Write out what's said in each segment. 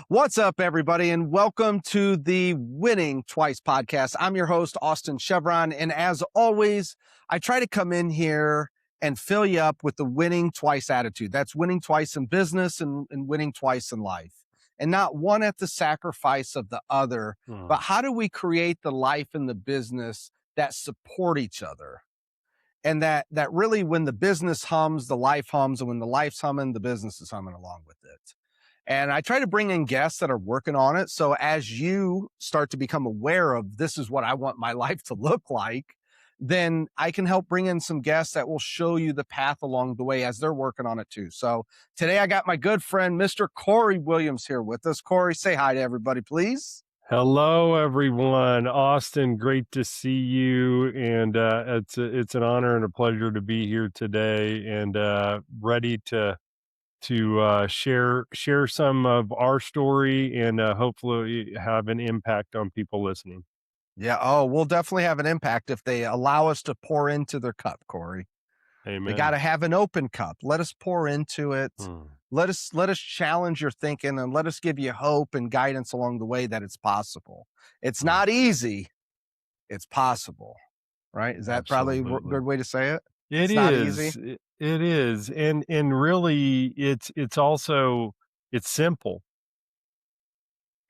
What's up, everybody, and welcome to the Winning Twice podcast. I'm your host, Austin Cheviron, and as always, I try to come in here and fill you up with the winning twice attitude. That's winning twice in business and winning twice in life, and not one at the sacrifice of the other. But how do we create the life and the business that support each other? And that really, when the business hums, the life hums, and when the life's humming, the business is humming along with it. And I try to bring in guests that are working on it. So as you start to become aware of this is what I want my life to look like, then I can help bring in some guests that will show you the path along the way as they're working on it too. So today I got my good friend, Mr. Cory Williams, here with us. Cory, say hi to everybody, please. Hello, everyone. Austin, great to see you. And it's an honor and a pleasure to be here today and ready to share some of our story and hopefully have an impact on people listening. Yeah. Oh, we'll definitely have an impact if they allow us to pour into their cup, Cory. Amen. We got to have an open cup. Let us pour into it. Let us challenge your thinking and let us give you hope and guidance along the way that it's possible. It's not easy. It's possible. Right? Is that probably a good way to say it? It's not easy. It is. And really it's simple.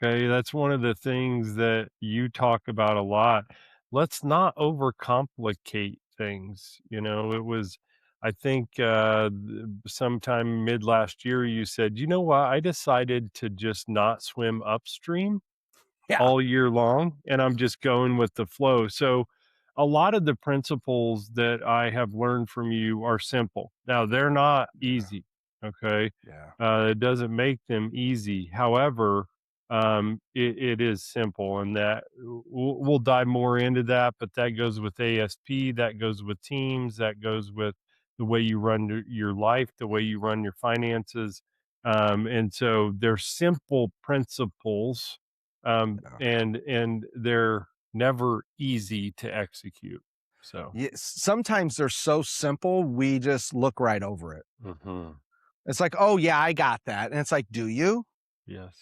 Okay. That's one of the things that you talk about a lot. Let's not overcomplicate things. I think sometime mid last year, you said, you know what? I decided to just not swim upstream all year long, and I'm just going with the flow. So a lot of the principles that I have learned from you are simple. Now, they're not easy. Okay. It doesn't make them easy. However, it is simple, and that we'll dive more into that, but that goes with ASP, that goes with teams, that goes with the way you run your life, the way you run your finances. And so they're simple principles, and they're never easy to execute. So Sometimes they're so simple, we just look right over it. It's like, oh yeah, I got that. And it's like, do you? Yes.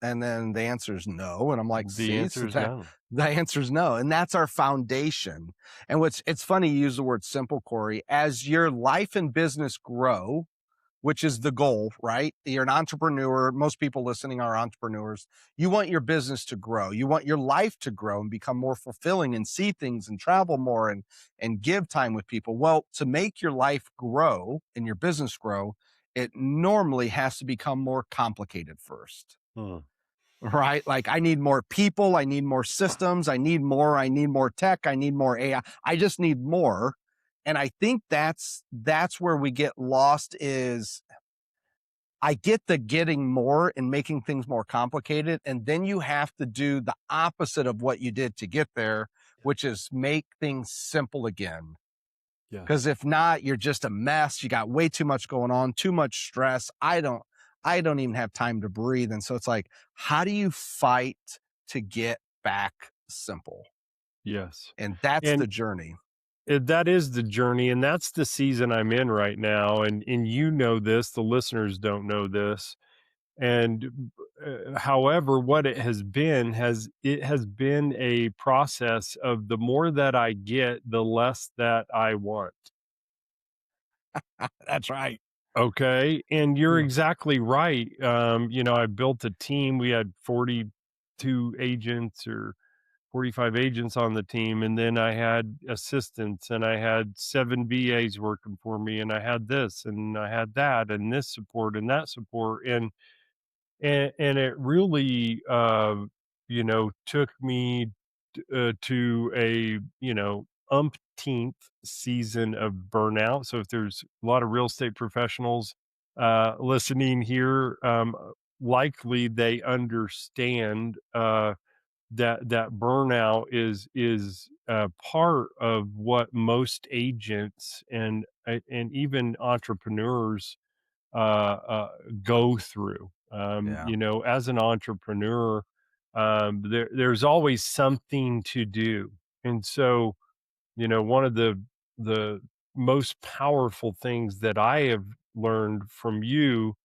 And then the answer is no. And I'm like, the answer is no. The answer is no. And that's our foundation. And it's funny you use the word simple, Cory. As your life and business grow, which is the goal, right? You're an entrepreneur. Most people listening are entrepreneurs. You want your business to grow. You want your life to grow and become more fulfilling and see things and travel more and give time with people. Well, to make your life grow and your business grow, it normally has to become more complicated first. Right? Like I need more people. I need more systems. I need more tech. I need more AI. I just need more. And I think that's where we get lost is I get the getting more and making things more complicated. And then you have to do the opposite of what you did to get there, which is make things simple again. Because if not, you're just a mess. You got way too much going on, too much stress. I don't even have time to breathe. And so it's like, how do you fight to get back simple? Yes. And that's the journey. That is the journey, and that's the season I'm in right now. And you know this, the listeners don't know this. And however, what it has been a process of the more that I get, the less that I want. That's right. Okay. And you're exactly right. I built a team. We had 42 agents or 45 agents on the team. And then I had assistants and I had 7 VAs working for me. And I had this and I had that and this support and that support. And it really, took me to a, umpteenth season of burnout. So if there's a lot of real estate professionals listening here, likely they understand that burnout is part of what most agents and even entrepreneurs go through. As an entrepreneur, there's always something to do. And so, one of the most powerful things that I have learned from you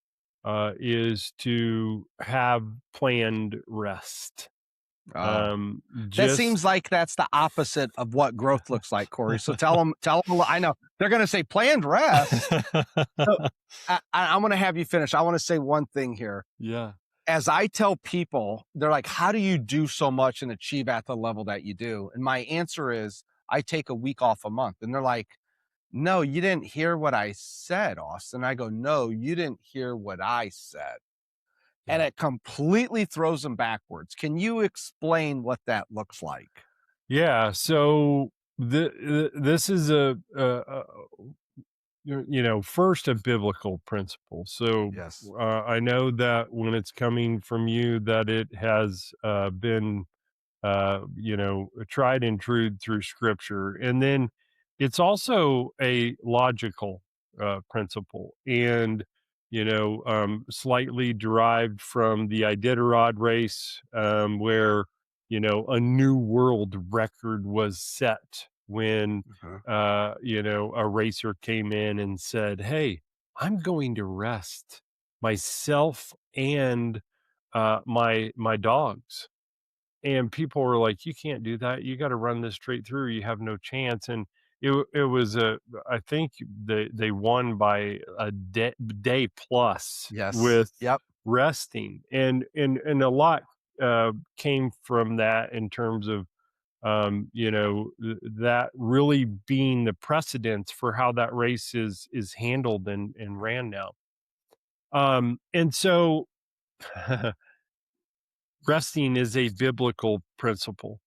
is to have planned rest. Oh, Um, that just seems like that's the opposite of what growth looks like, Cory. So tell them. I know they're going to say planned rest. So I'm going to have you finish. I want to say one thing here. Yeah. As I tell people, they're like, how do you do so much and achieve at the level that you do? And my answer is, I take a week off a month. And they're like, no, you didn't hear what I said, Austin. I go, no, you didn't hear what I said. And Yeah. it completely throws them backwards. Can you explain what that looks like? Yeah, so this is first a biblical principle. So Yes. I know that when it's coming from you, that it has been tried and true through scripture. And then it's also a logical principle and, slightly derived from the Iditarod race, where, a new world record was set when, Uh-huh. a racer came in and said, "Hey, I'm going to rest myself and my dogs." And people were like, "You can't do that. You gotta run this straight through. You have no chance." And it was I think they won by a day plus Yes. with Yep. resting. And a lot, came from that in terms of, that really being the precedence for how that race is handled and ran now. And so resting is a biblical principle.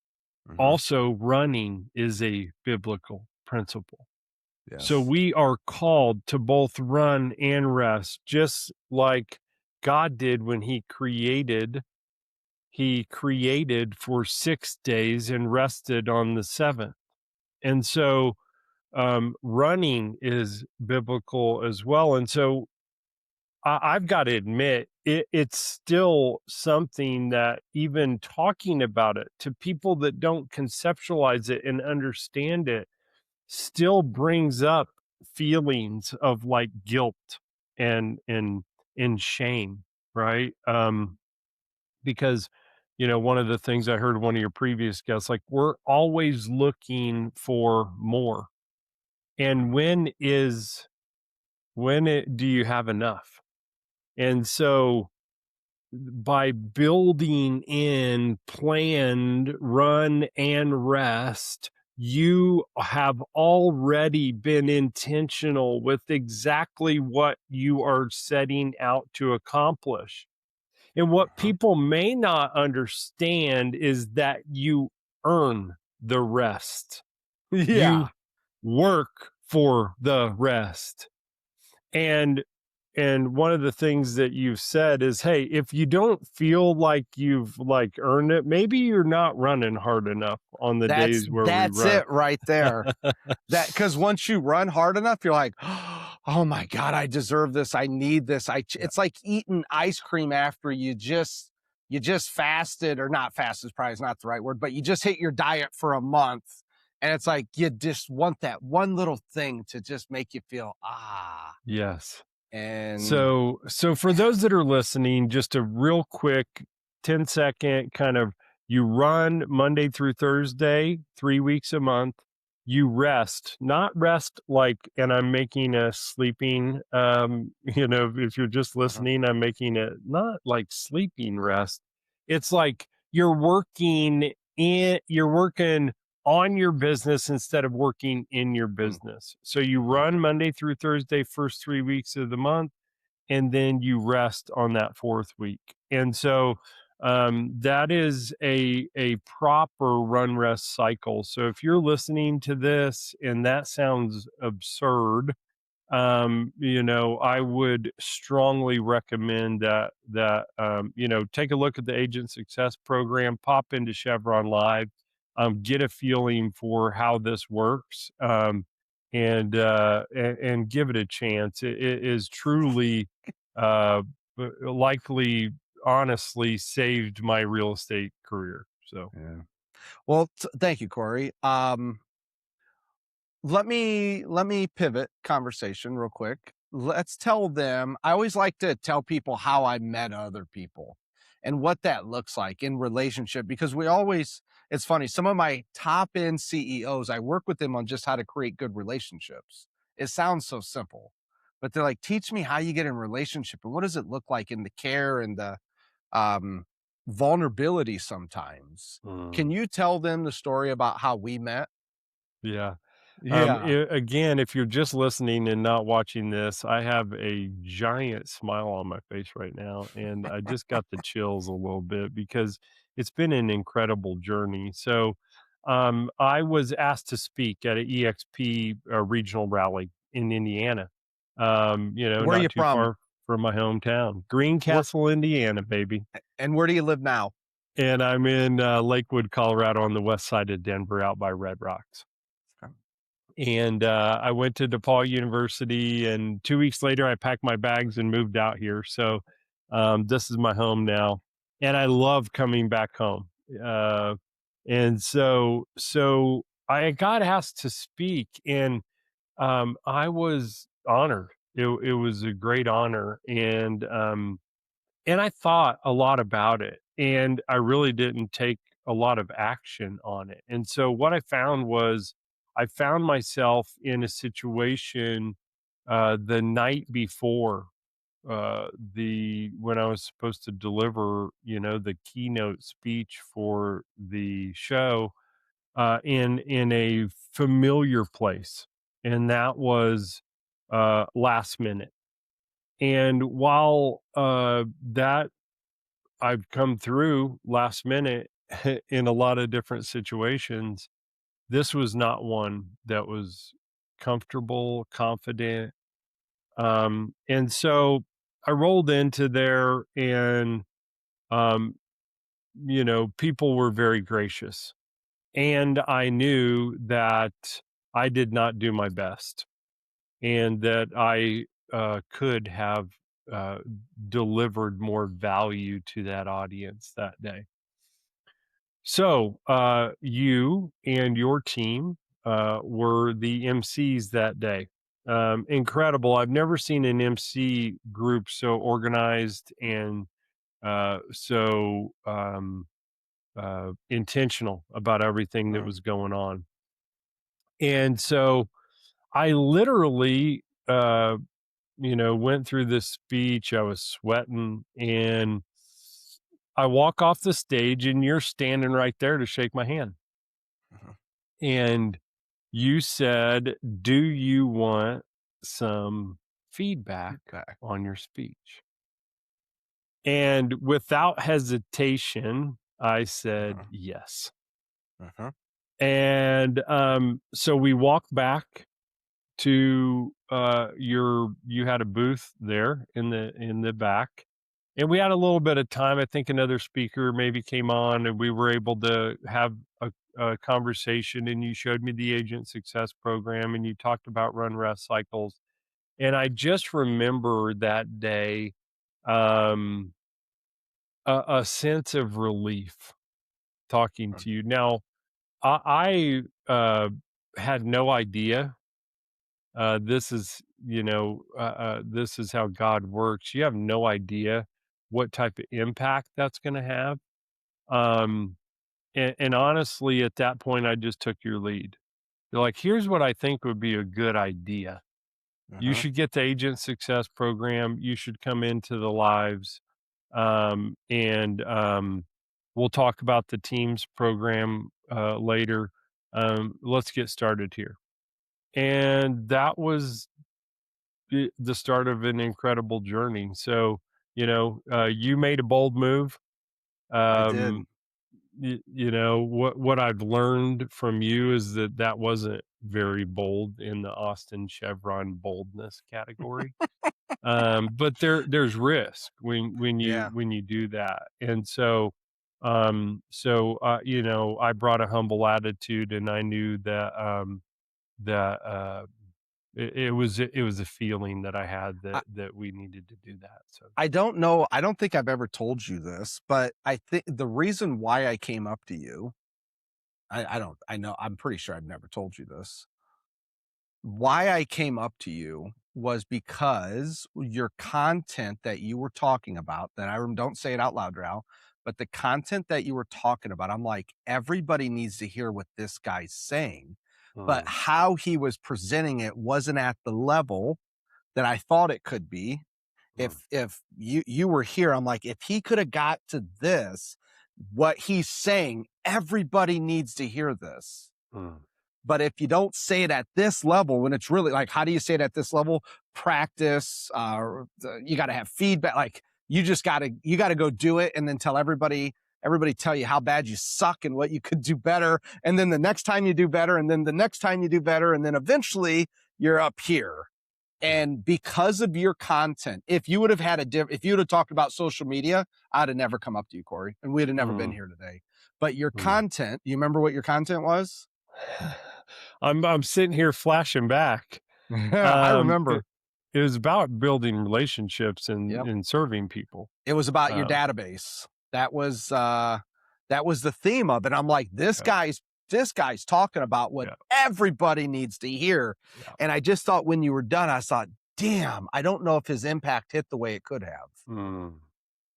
Mhm. Also, running is a biblical principle. So Yes. we are called to both run and rest, just like God did when he created. He created for 6 days and rested on the seventh. And so running is biblical as well. And so I've got to admit, it's still something that even talking about it to people that don't conceptualize it and understand it still brings up feelings of like guilt and shame, right? Because one of the things I heard one of your previous guests, like, we're always looking for more. And Mhm. do you have enough? And so by building in planned run and rest, you have already been intentional with exactly what you are setting out to accomplish. And what Uh-huh. people may not understand is that you earn the rest. Yeah. You work for the rest. And one of the things that you've said is, hey, if you don't feel like you've like earned it, maybe you're not running hard enough on the days where we That's run. it right there. That because once you run hard enough, you're like, "Oh my god, I deserve this. I need this." Yeah. It's like eating ice cream after you just fasted, or not fasted is probably is not the right word, but you just hit your diet for a month, and it's like you just want that one little thing to just make you feel, "Ah." Yes. And So for those that are listening, just a real quick 10-second kind of, you run Monday through Thursday, 3 weeks a month. You rest, not rest like, and I'm making a sleeping, if you're just uh-huh, listening, I'm making it not like sleeping rest. It's like you're working on your business instead of working in your mm, business. So you yeah, run Monday through Thursday, first 3 weeks of the month, and then you rest on that fourth week. And so that is a proper run rest cycle. So if you're listening to this and that sounds absurd, I would strongly recommend that take a look at the Agent Success Program, pop into Chevron Live, get a feeling for how this works, and give it a chance. It is truly, likely, honestly, saved my real estate career. So. yeah. Well, thank you, Cory. Let me pivot conversation real quick. let's tell them. I always like to tell people how I met other people and what that looks like in relationship, because we always, it's funny, some of my top end CEOs, I work with them on just how to create good relationships. It sounds so simple, but they're like, teach me how you get in relationship and what does it look like in the care and the um, vulnerability sometimes. Can Mm. you tell them the story about how we met? Yeah. Yeah. Again, if you're just listening and not watching this, I have a giant smile on my face right now, and I just got the chills a little bit because it's been an incredible journey. So, I was asked to speak at an EXP regional rally in Indiana. Where are you Not too from? far from my hometown, Where, Greencastle, Indiana, baby. and where do you live now? And I'm in Lakewood, Colorado, on the west side of Denver, out by Red Rocks. And I went to DePaul University, and 2 weeks later, I packed my bags and moved out here. So this is my home now, and I love coming back home. Uh, and so I got asked to speak, and I was honored. It was a great honor, and I thought a lot about it, and I really didn't take a lot of action on it. And so what I found was I found myself in a situation the night before the when I was supposed to deliver, the keynote speech for the show in a familiar place, and that was last minute. And while that I've come through last minute in a lot of different situations. This was not one that was comfortable, confident. And so I rolled into there, and, um, people were very gracious. And I knew that I did not do my best, and that I could have uh, delivered more value to that audience that day. So, you and your team were the MCs that day. Incredible. I've never seen an MC group so organized and so intentional about everything that Mm, was going on. And so I literally, went through this speech. I was sweating, and I walk off the stage, and you're standing right there to shake my hand. mhm. And you said, "Do you want some feedback Feedback. on your speech?" And without hesitation, I said, Mhm, "Yes." mhm. And so we walked back to you had a booth there in the back, and we had a little bit of time. I think another speaker maybe came on, and we were able to have a conversation, and you showed me the agent success program, and you talked about run rest cycles. And I just remember that day, um a sense of relief talking Mm, to you. Now I had no idea. This is, this is how God works. You have no idea what type of impact that's going to have. Um, and honestly, at that point, I just took your lead. You're like, here's what I think would be a good idea. You mhm. should get the agent success program. You should come into the lives. And we'll talk about the teams program later. Let's get started here. And that was the start of an incredible journey. So, you made a bold move. I did. Um, what I've learned from you is that that wasn't very bold in the Austin Chevron boldness category. But there's risk Yeah. when you do that. And so, I brought a humble attitude, and I knew that it was a feeling that I had I that we needed to do that. So, I don't know, I don't think I've ever told you this, but I think the reason why I came up to you, I don't, I know, I'm pretty sure I've never told you this, why I came up to you was because your content that you were talking about, that don't say it out loud now, but the content that you were talking about, I'm like, everybody needs to hear what this guy's saying. But Mm, how he was presenting it wasn't at the level that I thought it could be. mm, If you were here, I'm like, if he could have got to this, what he's saying, everybody needs to hear this. mm, But if you don't say it at this level, when it's really like, how do you say it at this level? Practice, you got to have feedback. Like you got to go do it and then tell everybody tell you how bad you suck and what you could do better. And then the next time you do better, and then the next time you do better. And then eventually you're up here. yeah, And because of your content, if you would have had if you would have talked about social media, I'd have never come up to you, Cory, and we'd have never been mm, here today. But your mm. content, you remember what your content was? I'm sitting here flashing back. I Um, remember. it, it was about building relationships and Yep. serving people. It was about your Um, database. That was the theme of it. I'm like, yeah, this guy's talking about what yeah, everybody needs to hear. yeah. And I just thought when you were done, I thought, damn, I don't know if his impact hit the way it could have. Mm,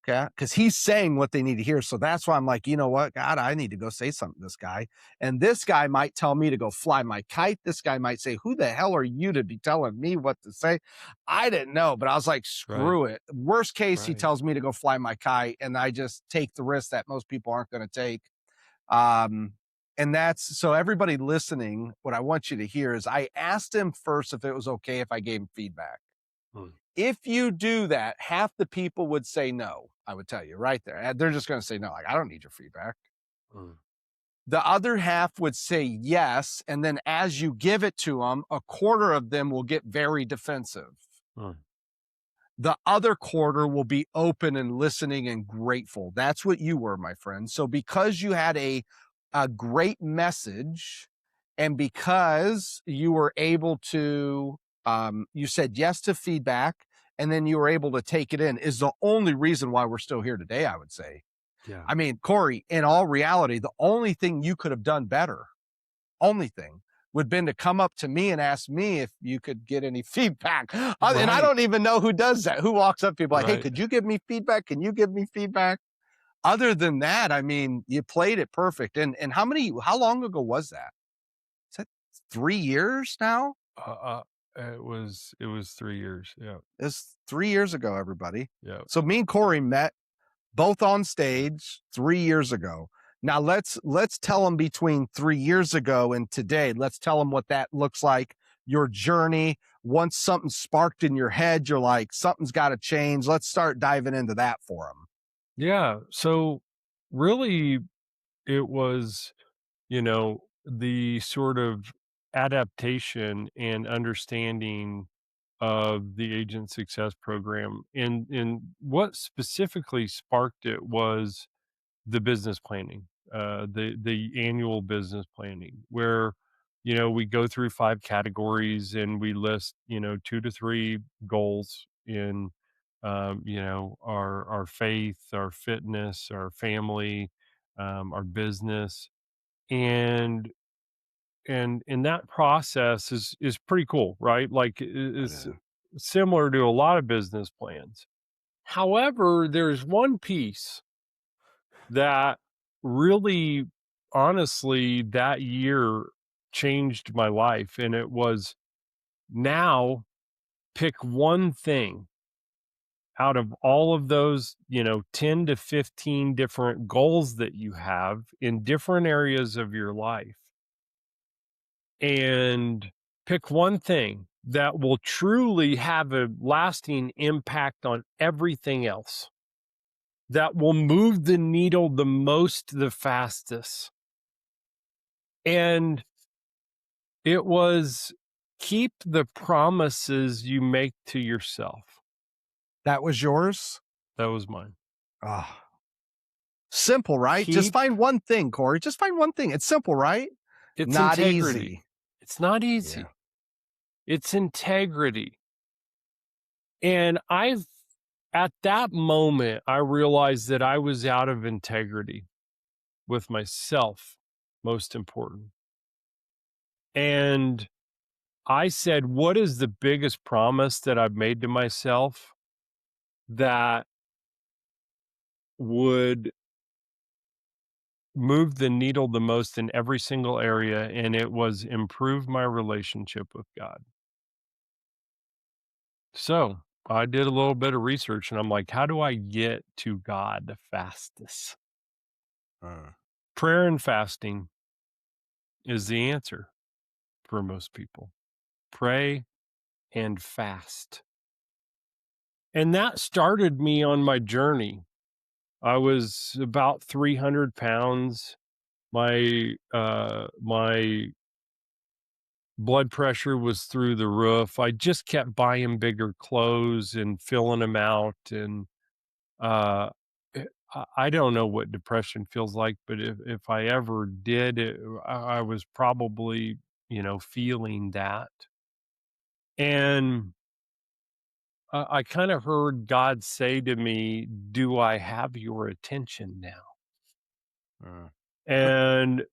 Okay. Cause he's saying what they need to hear. So that's why I'm like, you know what? God, I need to go say something to this guy. And this guy might tell me to go fly my kite. This guy might say, who the hell are you to be telling me what to say? I didn't know, but I was like, right, screw it. Worst case, he right. tells me to go fly my kite. And I just take the risk that most people aren't going to take. Um, and that's so everybody listening, what I want you to hear is I asked him first if it was okay if I gave him feedback. Mm, If you do that, half the people would say no. I would tell you right there. They're just going to say no. Like, I don't need your feedback. mm, The other half would say yes. And then as you give it to them, a quarter of them will get very defensive. mm. The other quarter will be open and listening and grateful. That's what you were, my friend. So because you had a great message and because you were able to, you said yes to feedback and then you were able to take it in is the only reason why we're still here today, I would say. Yeah, I mean, Cory, in all reality, the only thing you could have done better, only thing would have been to come up to me and ask me if you could get any feedback. And I right, don't even know who does that, who walks up to people like, hey, right. could you give me feedback? Can you give me feedback? Other than that, I mean, you played it perfect. And how long ago was that? Is that 3 years now? Uh, uh, it was 3 years. Yeah, It's 3 years ago, everybody. yeah, So me and yeah. Cory met both on stage 3 years ago. Now let's tell them between 3 years ago and today. Let's tell them what that looks like. Your journey. Once something sparked in your head, you're like, something's got to change. Let's start diving into that for them. Yeah. So really, it was, the sort of adaptation and understanding of the agent success program. And what specifically sparked it was the business planning, the annual business planning, where we go through 5 categories and we list 2 to 3 goals in our faith, our fitness, our family, our business, and and that process is pretty cool, right? Like It is is. similar to a lot of business plans. However, there's one piece that really, honestly, that year changed my life, and it was, now pick one thing out of all of those 10 to 15 different goals that you have in different areas of your life, and pick one thing that will truly have a lasting impact on everything else, that will move the needle the most, the fastest. And it was, keep the promises you make to yourself. That was yours? That was mine. Ah, simple, right? Just Keep find one thing, Cory. Just find one thing. It's simple, right? It's Not integrity. easy. It's not Yeah. easy. It's integrity. And at that moment, I realized that I was out of integrity with myself, most important. And I said, "What is the biggest promise that I've made to myself that would move the needle the most in every single area?" And it was improve my relationship with God. So, I did a little bit of research and I'm like, "How do I get to God the fastest?" Uh, Prayer and fasting is the answer for most people. Pray and fast. And that started me on my journey. I was about 300 pounds. My blood pressure was through the roof. I just kept buying bigger clothes and filling them out. And uh, I don't know what depression feels like, but if I ever did, I was probably, feeling that. And I kind of heard God say to me, "Do I have your attention now?" uh, And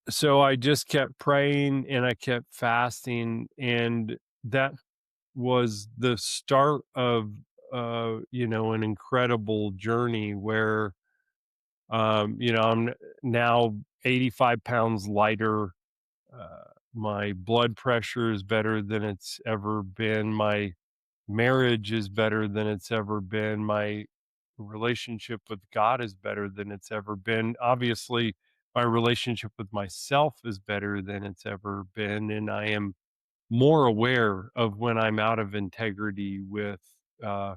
so I just kept praying and I kept fasting. And that was the start of, an incredible journey where, I'm now 85 pounds lighter. My blood pressure is better than it's ever been. My marriage is better than it's ever been. My relationship with God is better than it's ever been. Obviously, my relationship with myself is better than it's ever been. And I am more aware of when I'm out of integrity with, uh,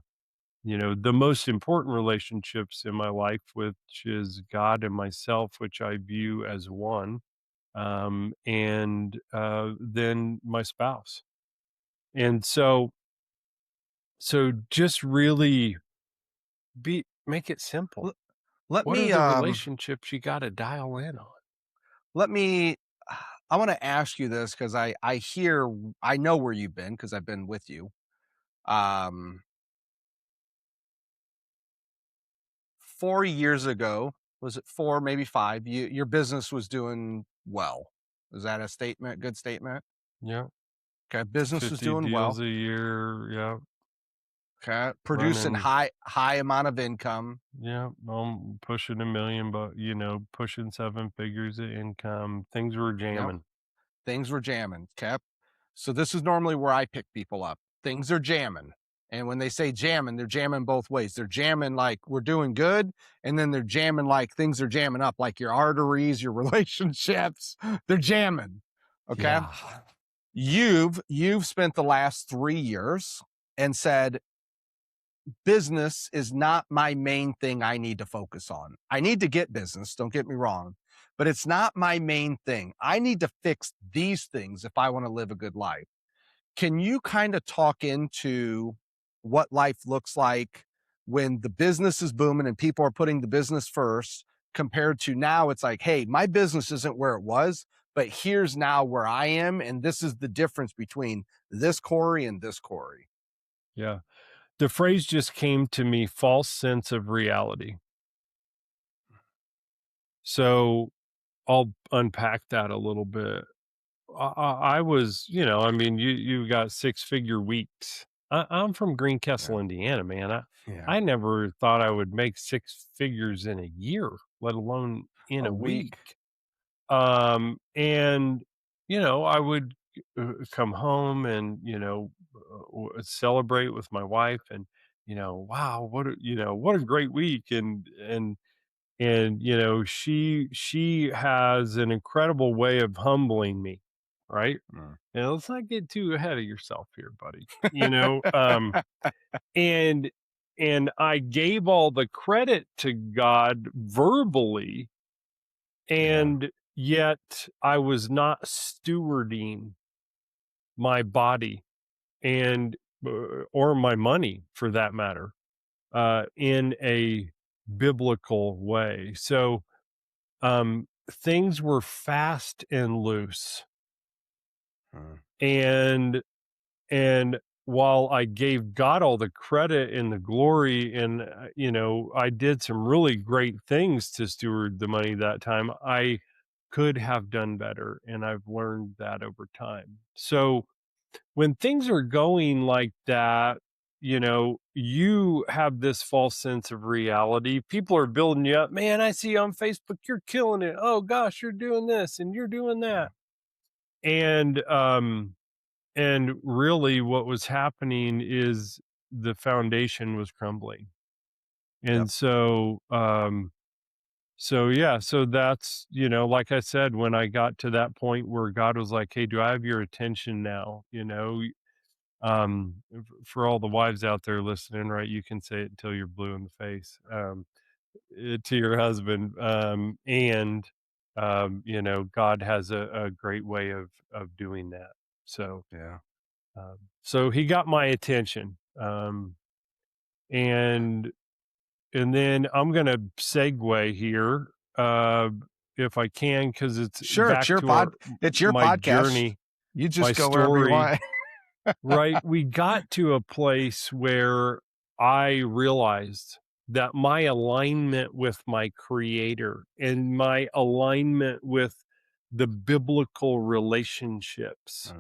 the most important relationships in my life, which is God and myself, which I view as one, and then my spouse. And so just really make it simple. l- let What are me the relationships you gotta dial in on? let me I want to ask you this because I know where you've been because I've been with you. Um 4 years ago, was it four, maybe five, your business was doing well. Is that a statement? Good statement? Yeah, Okay. Business was 50 doing deals well. a year, yeah, Okay. Producing running, high amount of income. yeah, pushing 1,000,000, but, pushing 7 figures of income, things were Yep. jamming. Things were jamming. Okay. So this is normally where I pick people up. Things are jamming. And when they say jamming, they're jamming both ways. They're jamming like we're doing good, and then they're jamming like things are jamming up, like your arteries, your relationships. They're jamming. Okay. Yeah, You've spent the last 3 years and said, business is not my main thing I need to focus on. I need to get business, don't get me wrong, but it's not my main thing. I need to fix these things if I want to live a good life. Can you kind of talk into what life looks like when the business is booming and people are putting the business first compared to now? It's like, hey, my business isn't where it was, but here's now where I am. And this is the difference between this Cory and this Cory. yeah. The phrase just came to me, false sense of reality. So, I'll unpack that a little bit. I was, I mean, you got 6-figure weeks. I'm from Yeah. Greencastle, Indiana, man. Yeah. I never thought I would make 6 figures in a year, let alone in A a week. week. And I would come home and celebrate with my wife, and wow, what a great week, and she has an incredible way of humbling me, right? Mm. And let's not get too ahead of yourself here, buddy. And I gave all the credit to God verbally, Yeah. and yet I was not stewarding my body and or my money for that matter, in a biblical way. So things were fast and loose, Mm. and while I gave God all the credit and the glory, and I did some really great things to steward the money that time, I could have done better, and I've learned that over time. So when things are going like that, you have this false sense of reality. People are building you up. Man, I see you on Facebook, you're killing it. Oh gosh, you're doing this and you're doing Yeah. that. And really what was happening is the foundation was crumbling. Yep. And so yeah, so that's, like I said, when I got to that point where God was like, "Hey, do I have your attention now?" For all the wives out there listening, right? You can say it until you're blue in the face, to your husband. God has a great way of doing that. So, Yeah. so he got my attention. And then I'm gonna segue here, if I can, because it's Sure. back to It's your my podcast. journey, You my just go wherever you story. want. Right? We got to a place where I realized that my alignment with my creator and my alignment with the biblical relationships,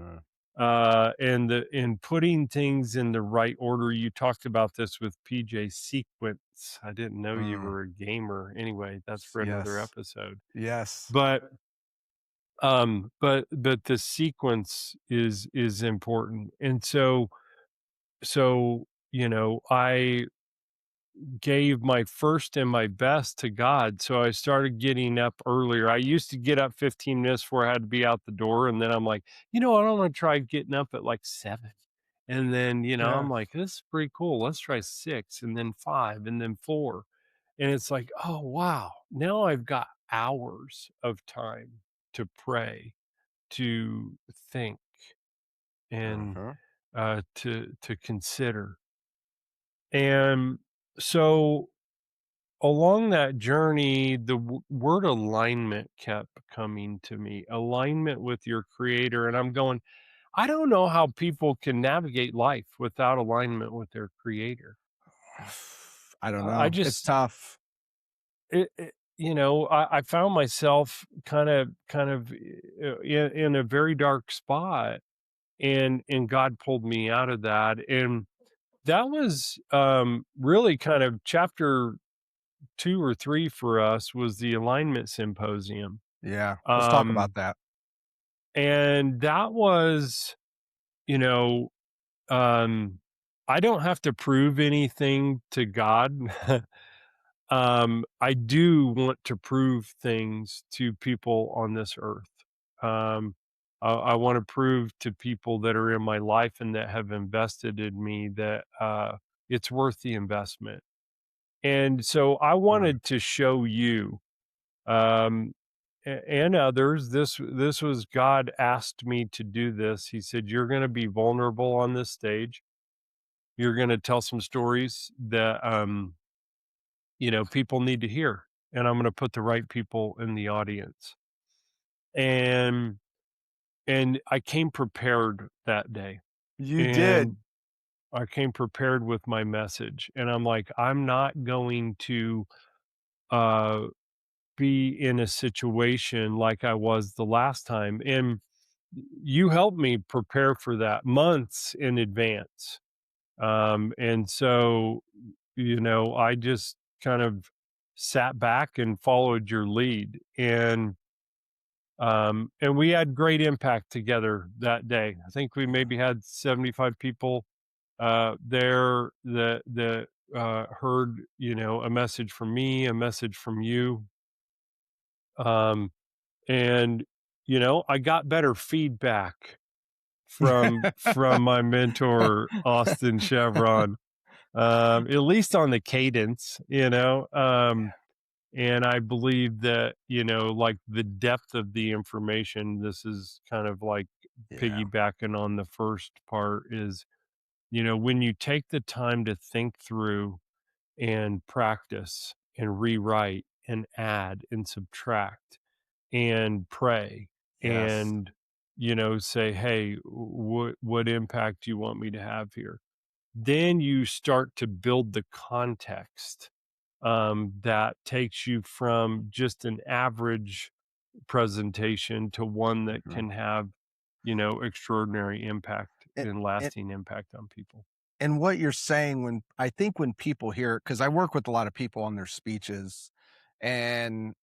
Uh, and in putting things in the right order. You talked about this with PJ sequence. I didn't know you mm, were a gamer. Anyway, that's for another yes. episode. Yes. But the sequence is important. And so I gave my first and my best to God. So I started getting up earlier. I used to get up 15 minutes before I had to be out the door. And then I'm like, what? I want to try getting up at like 7. And then, Yeah. I'm like, this is pretty cool. Let's try 6 and then 5 and then 4. And it's like, oh, wow. Now I've got hours of time to pray, to think, and Uh-huh. to consider. And so along that journey, the word alignment kept coming to me, alignment with your creator. And I'm going, I don't know how people can navigate life without alignment with their creator. I don't I know. It's just, tough. I found myself kind of in a very dark spot, and God pulled me out of that. And that was really kind of chapter 2 or 3 for us, was the alignment symposium. Yeah. Let's talk about Um, that. and that was, you know, um, I don't have to prove anything to God. I do want to prove things to people on this earth. Um, I want to prove to people that are in my life and that have invested in me that it's worth the investment. And so I Mm. wanted to show you, um, and others. This was God asked me to do this. He said, "You're going to be vulnerable on this stage. You're going to tell some stories that people need to hear, and I'm going to put the right people in the audience." And I came prepared that day, You did. and I came prepared with my message, and I'm like, I'm not going to uh be in a situation like I was the last time. And you helped me prepare for that months in advance. And so, I just kind of sat back and followed your lead. And we had great impact together that day. I think we maybe had 75 people there that heard, a message from me, a message from you. Um, and I got better feedback from my mentor Austin Chevron, at least on the cadence, and I believe that, like the depth of the information, this is kind of like Yeah. piggybacking on the first part, is, when you take the time to think through and practice and rewrite and add and subtract and pray Yes. and, say, hey, what impact do you want me to have here? Then you start to build the context, that takes you from just an average presentation to one that Mhm. can have, extraordinary impact And, and and lasting impact on people. and what you're saying, when I think when people hear, because I work with a lot of people on their speeches, and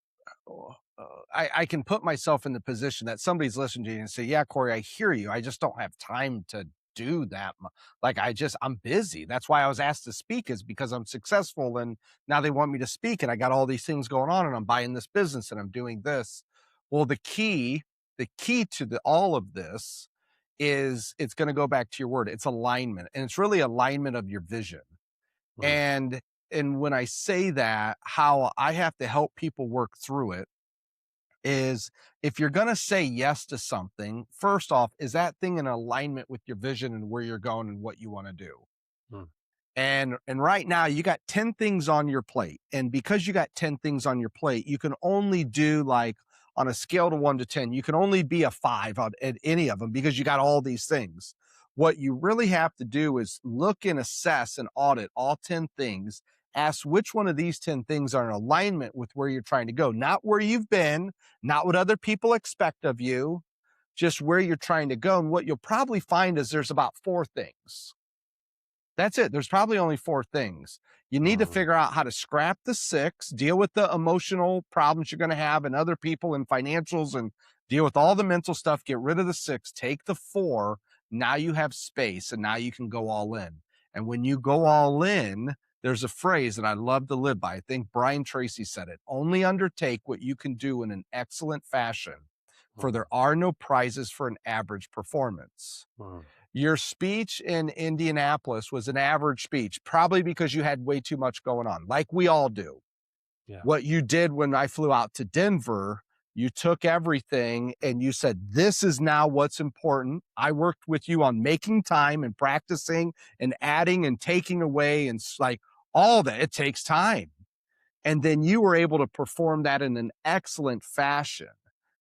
I can put myself in the position that somebody's listening to you and say, "Yeah, Corey, I hear you. I just don't have time to do that. Like, I'm busy. That's why I was asked to speak, is because I'm successful, and now they want me to speak, and I got all these things going on, and I'm buying this business, and I'm doing this." Well, the key to all of this is, it's going to go back to your word. It's alignment, and it's really alignment of your vision. Mm, And when I say that, how I have to help people work through it is, if you're going to say yes to something, first off, is that thing in alignment with your vision and where you're going and what you want to do? mm, And right now you got 10 things on your plate. And because you got 10 things on your plate, you can only do, like, on a scale to 1 to 10, you can only be a 5 on at any of them, because you got all these things. What you really have to do is look and assess and audit all 10 things. Ask which one of these 10 things are in alignment with where you're trying to go, not where you've been, not what other people expect of you, just where you're trying to go. And what you'll probably find is there's about 4 things. That's it. There's probably only 4 things. You need to mm, figure out how to scrap the 6, deal with the emotional problems you're going to have and other people and financials, and deal with all the mental stuff. Get rid of the 6, take the 4. Now you have space, and now you can go all in. And when you go all in, there's a phrase that I love to live by. I think Brian Tracy said it: only undertake what you can do in an excellent fashion, for mm, there are no prizes for an average performance. mm. Your speech in Indianapolis was an average speech, probably because you had way too much going on, like we all do. Yeah. What you did when I flew out to Denver, you took everything and you said, "This is now what's important." I worked with you on making time and practicing and adding and taking away, and like, all that. It takes time. And then you were able to perform that in an excellent fashion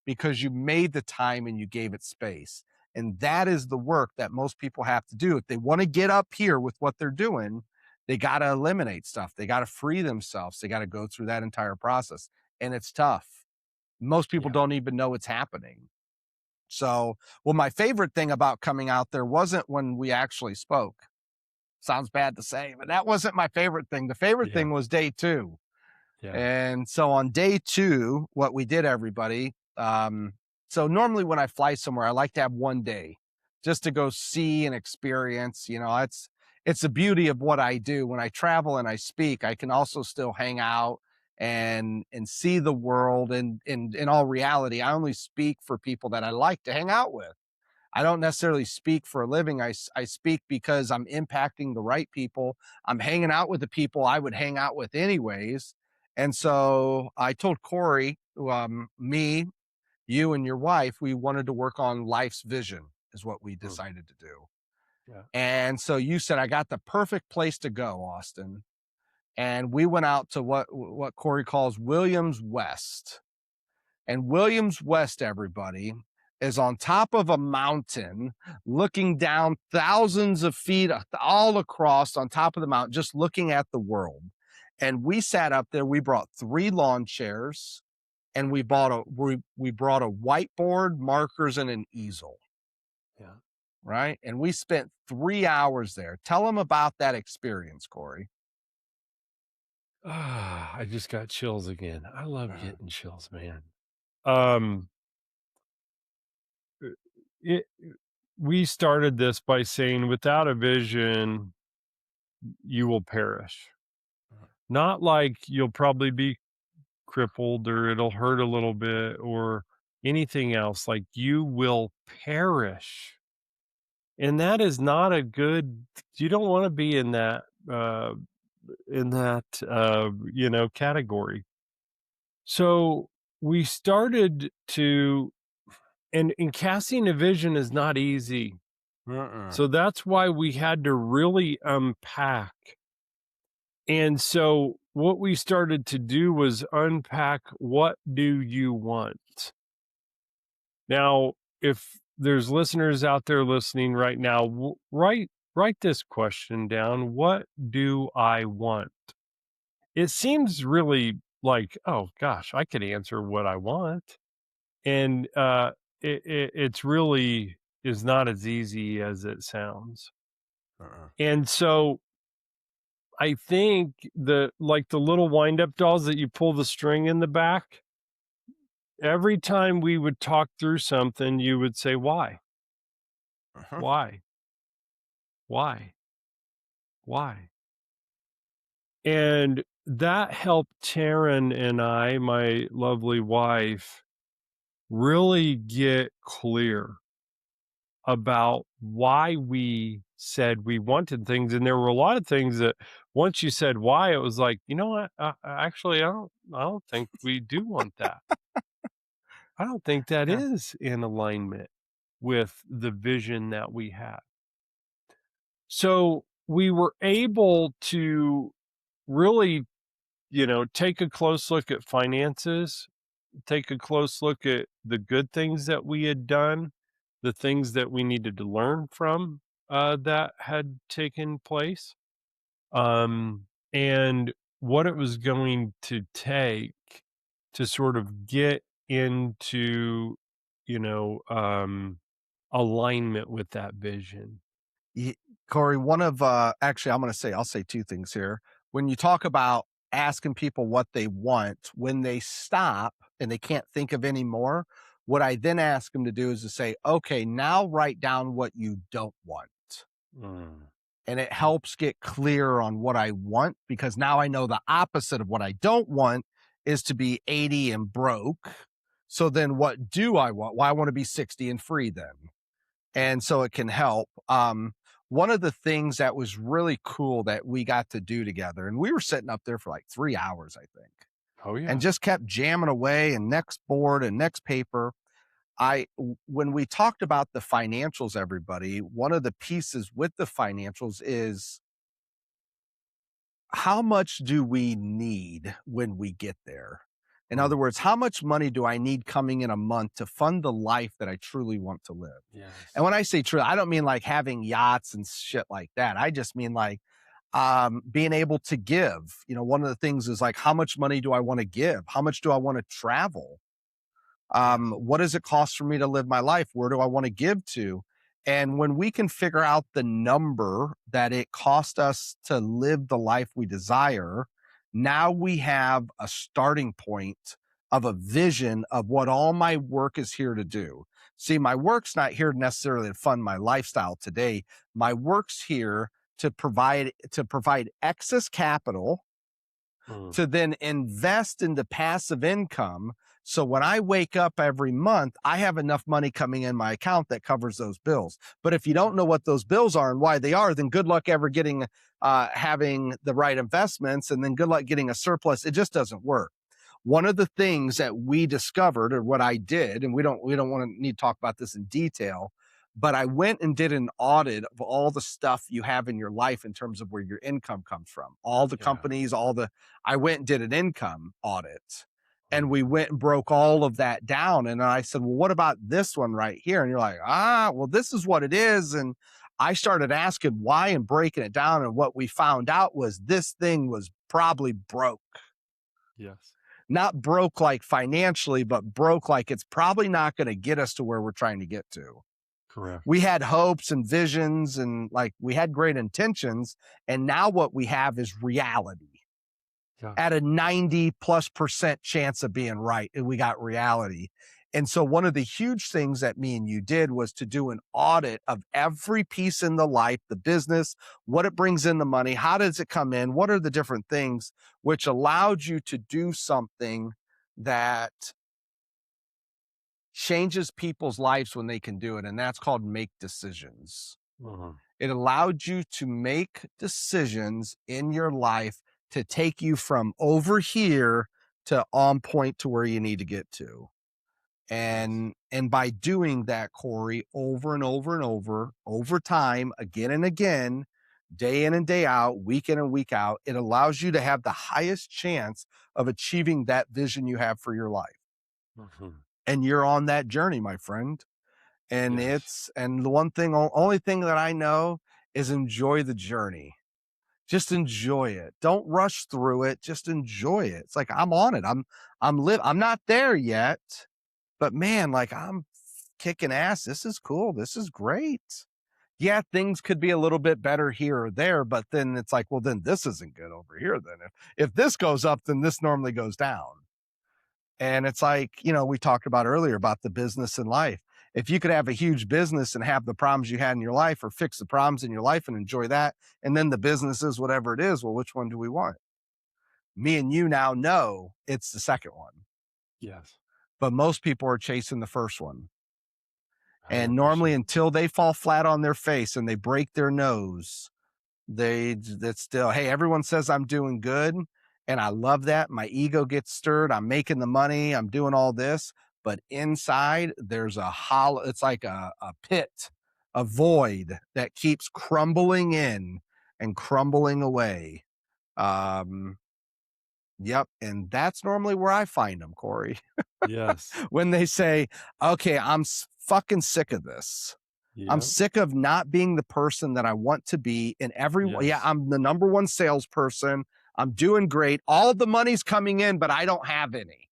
because you made the time and you gave it space. And that is the work that most people have to do. If they want to get up here with what they're doing, they got to eliminate stuff. They got to free themselves. They got to go through that entire process. And it's tough. Most people Yeah. don't even know it's happening. So, well, my favorite thing about coming out there wasn't when we actually spoke. Sounds bad to say, but that wasn't my favorite thing. The favorite Yeah. thing was day 2. Yeah. And so on day 2, what we did, everybody, so normally when I fly somewhere, I like to have 1 day just to go see and experience. It's the beauty of what I do. When I travel and I speak, I can also still hang out and see the world. And in all reality, I only speak for people that I like to hang out with. I don't necessarily speak for a living. I speak because I'm impacting the right people. I'm hanging out with the people I would hang out with anyways. And so I told Corey, me, you, and your wife, we wanted to work on life's vision, is what we Mm, decided to do. yeah. And so you said, "I got the perfect place to go, Austin." And we went out to what Corey calls Williams West. And Williams West, everybody, is on top of a mountain, looking down thousands of feet all across on top of the mountain, just looking at the world. And we sat up there. We brought 3 lawn chairs, and we brought a whiteboard, markers, and an easel, Yeah. right? And we spent 3 hours there. Tell them about that experience, Corey. I just got chills again. I love Uh, getting chills, man. Um, uh, it, we started this by saying, without a vision, you will perish. Not like you'll probably be crippled or it'll hurt a little bit or anything else. Like, you will perish. And that is not a good, you don't want to be uh, in that, category. So we started to, and casting a vision is not easy. uh-uh. So that's why we had to really unpack. And so what we started to do was unpack, what do you want? Now, if there's listeners out there listening right now, write this question down. What do I want? It seems really like, oh gosh, I could answer what I want. And it's really is not as easy as it sounds. Uh-uh. And so I think the little wind up dolls that you pull the string in the back, every time we would talk through something, you would say, "Why? Uh-huh. Why? Why? Why?" And that helped Taryn and I, my lovely wife, really get clear about why we said we wanted things. And there were a lot of things that once you said why, it was like, you know what? Actually, I don't think we do want that. I don't think that Yeah. is in alignment with the vision that we have. So we were able to really, take a close look at finances, take a close look at the good things that we had done, the things that we needed to learn from that had taken place, and what it was going to take to sort of get into, you know, um, alignment with that vision. Ye Corey, one of, actually, I'll say 2 things here. When you talk about asking people what they want, when they stop and they can't think of any more, what I then ask them to do is to say, "Okay, now write down what you don't want." Mm, And it helps get clear on what I want because now I know the opposite of what I don't want is to be 80 and broke. So then what do I want? Well, I want to be 60 and free then. And so it can help. One of the things that was really cool that we got to do together, and we were sitting up there for like 3 hours, I think, oh and yeah. just kept jamming away and next board and next paper. When we talked about the financials, everybody, one of the pieces with the financials is how much do we need when we get there? In other Mm, words, how much money do I need coming in a month to fund the life that I truly want to live? And yes. when I say true, I don't mean like having yachts and shit like that. I just mean like being able to give. One of the things is like, how much money do I want to give? How much do I want to travel? Yes. What does it cost for me to live my life? Where do I want to give to? And when we can figure out the number that it cost us to live the life we desire, now we have a starting point of a vision of what all my work is here to do. See, my work's not here necessarily to fund my lifestyle today. My work's here to provide excess capital Mm, to then invest into passive income. So when I wake up every month, I have enough money coming in my account that covers those bills. But if you don't know what those bills are and why they are, then good luck ever having the right investments, and then good luck getting a surplus. It just doesn't work. One of the things that we discovered, or what I did, and we don't want to need to talk about this in detail, but I went and did an audit of all the stuff you have in your life in terms of where your income comes from, all the yeah. companies, I went and did an income audit, and Mm, we went and broke all of that down. And I said, well, what about this one right here? And you're like, well, this is what it is. And I started asking why and breaking it down. And what we found out was this thing was probably broke, yes. not broke like financially, but broke like it's probably not going to get us to where we're trying to get to. We Correct. had hopes and visions and like we had great intentions. And now what we have is reality Yeah. at a 90+% chance of being right. And we got reality. And so one of the huge things that me and you did was to do an audit of every piece in the life, the business, what it brings in the money, how does it come in, what are the different things, which allowed you to do something that changes people's lives when they can do it. And that's called make decisions. Mhm. It allowed you to make decisions in your life to take you from over here to on point to where you need to get to. Yes. And by doing that, Corey, over and over and over time, again and again, day in and day out, week in and week out, it allows you to have the highest chance of achieving that vision you have for your life. Mhm. And you're on that journey, my friend. Yes. And the only thing that I know is enjoy the journey. Just enjoy it. Don't rush through it. Just enjoy it. It's like I'm on it. I'm not there yet, But man, like I'm kicking ass. This is cool. This is great. Yeah, things could be a little bit better here or there, but then it's like, well, then this isn't good over here. Then if this goes up, then this normally goes down. And it's like, we talked about earlier about the business and life. If you could have a huge business and have the problems you had in your life, or fix the problems in your life and enjoy that, and then the business is whatever it is, well, which one do we want? Me and you now know it's the second one, Yes. but most people are chasing the first one. And normally 100%. until they fall flat on their face and they break their nose, that's still, hey, everyone says I'm doing good. And I love that. My ego gets stirred. I'm making the money. I'm doing all this. But inside, there's a hollow, it's like a pit, a void that keeps crumbling in and crumbling away. Um, yep. And that's normally where I find them, Corey. Yes. When they say, okay, I'm fucking sick of this. I'm Yep. sick of not being the person that I want to be in every way. Yeah, Yes. I'm the number one salesperson. I'm doing great. All the money's coming in, but I don't have any.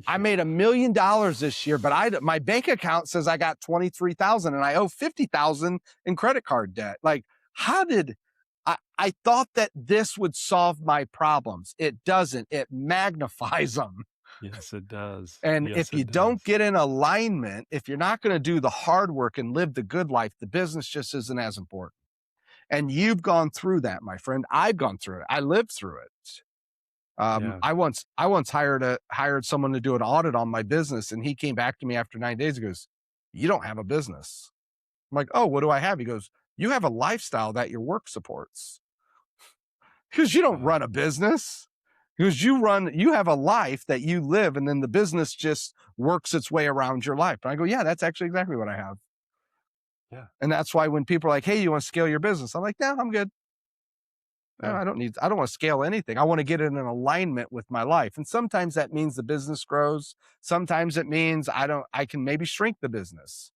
I Yeah. made $1 million this year, but my bank account says I got 23,000 and I owe 50,000 in credit card debt. Like, how did I thought that this would solve my problems. It doesn't. It magnifies them. Yes, it does. And Yes, if you it don't does. get in alignment, if you're not going to do the hard work and live the good life, the business just isn't as important. And you've gone through that, my friend. I've gone through it. I lived through it. Yeah. I once hired someone to do an audit on my business, and he came back to me after 9 days. He goes, "You don't have a business." I'm like, "Oh, what do I have?" He goes, "You have a lifestyle that your work supports." Because you don't Wow. run a business. Because you have a life that you live, and then the business just works its way around your life. And I go, yeah, that's actually exactly what I have. Yeah. And that's why when people are like, hey, you want to scale your business? I'm like, no, I'm good. No, Yeah. I don't want to scale anything. I want to get it in alignment with my life. And sometimes that means the business grows. Sometimes it means I can maybe shrink the business.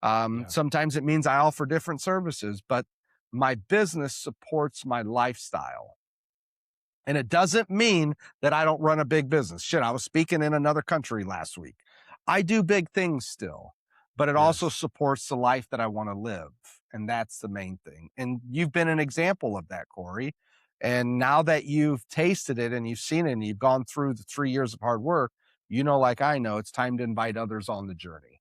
Yeah. Sometimes it means I offer different services, but my business supports my lifestyle. And it doesn't mean that I don't run a big business. Shit, I was speaking in another country last week. I do big things still, but it also Yes. supports the life that I want to live. And that's the main thing. And you've been an example of that, Corey. And now that you've tasted it and you've seen it and you've gone through the 3 years of hard work, like I know, it's time to invite others on the journey.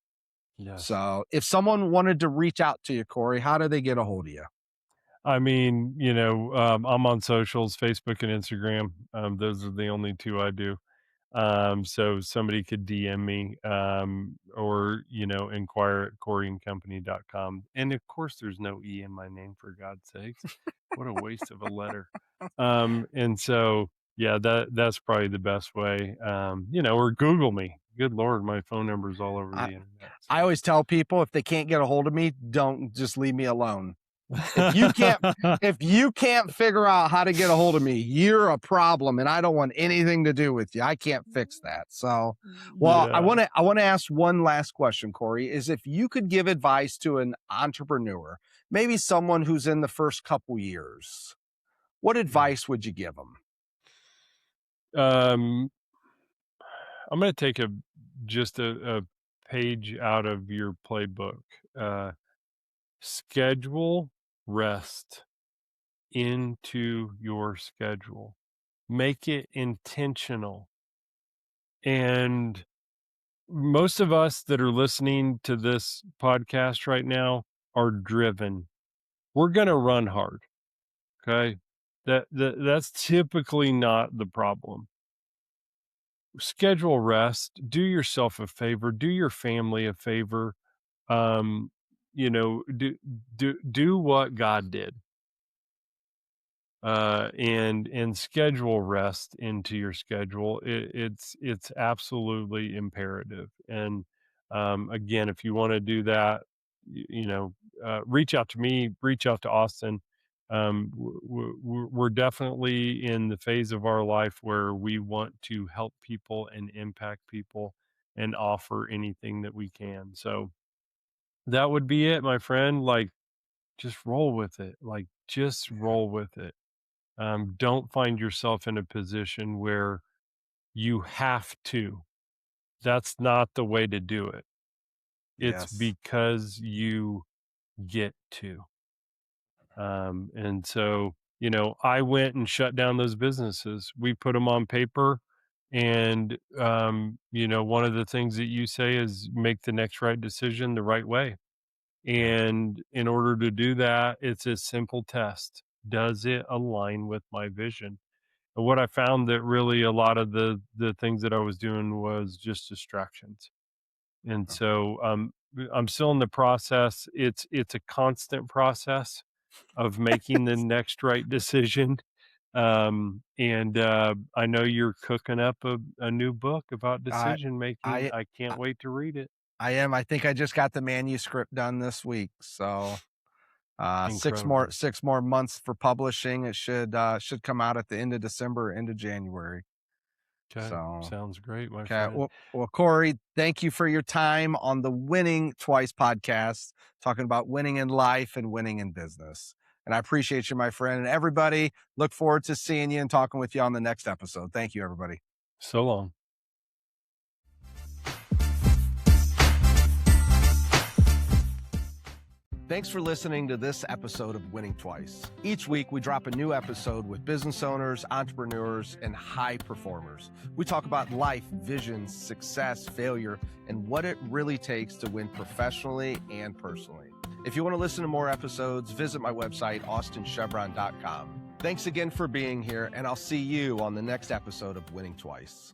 Yes. So if someone wanted to reach out to you, Corey, how do they get a hold of you? I mean, I'm on socials, Facebook and Instagram. Those are the only two I do. So somebody could DM me, or, inquire at coryandcompany.com. And of course, there's no E in my name, for God's sakes. What a waste of a letter. And so, yeah, that's probably the best way. Or Google me. Good Lord, my phone number's all over I, the internet. I So, always tell people if they can't get a hold of me, don't just leave me alone. If you can't if you can't figure out how to get a hold of me, you're a problem and I don't want anything to do with you. I can't fix that. So, well, I yeah. want to I want to ask one last question, Corey, is if you could give advice to an entrepreneur, maybe someone who's in the first couple years, what Yeah. advice would you give them? Um, I'm going to take just a page out of your playbook. Uh, Schedule rest into your schedule. Make it intentional. And most of us that are listening to this podcast right now are driven. We're going to run hard. Okay. That's typically not the problem. Schedule rest, do yourself a favor, do your family a favor. Um, do what God did, and schedule rest into your schedule. It's absolutely imperative. And again, if you want to do that, reach out to me, reach out to Austin. We're definitely in the phase of our life where we want to help people and impact people and offer anything that we can. So that would be it, my friend. Like, just roll with it. Like, just roll with it. Don't find yourself in a position where you have to. That's not the way to do it. It's Yes. because you get to. And so, you know, I went and shut down those businesses. We put them on paper. And, you know, one of the things that you say is make the next right decision the right way. Yeah. And in order to do that, it's a simple test. Does it align with my vision? And what I found that really a lot of the things that I was doing was just distractions. And Oh, so I'm still in the process. It's a constant process of making the next right decision. And I know you're cooking up a new book about I, decision making. I, I can't wait to read it. I am. I think I just got the manuscript done this week. So Incredible. 6 more months for publishing. It should come out at the end of December, end of January. Okay. So Sounds great, my okay. friend. Well, Cory, thank you for your time on the Winning Twice podcast, talking about winning in life and winning in business. And I appreciate you, my friend. And everybody, look forward to seeing you and talking with you on the next episode. Thank you, everybody. So long. Thanks for listening to this episode of Winning Twice. Each week, we drop a new episode with business owners, entrepreneurs, and high performers. We talk about life, vision, success, failure, and what it really takes to win professionally and personally. If you want to listen to more episodes, visit my website, austinchevron.com. Thanks again for being here, and I'll see you on the next episode of Winning Twice.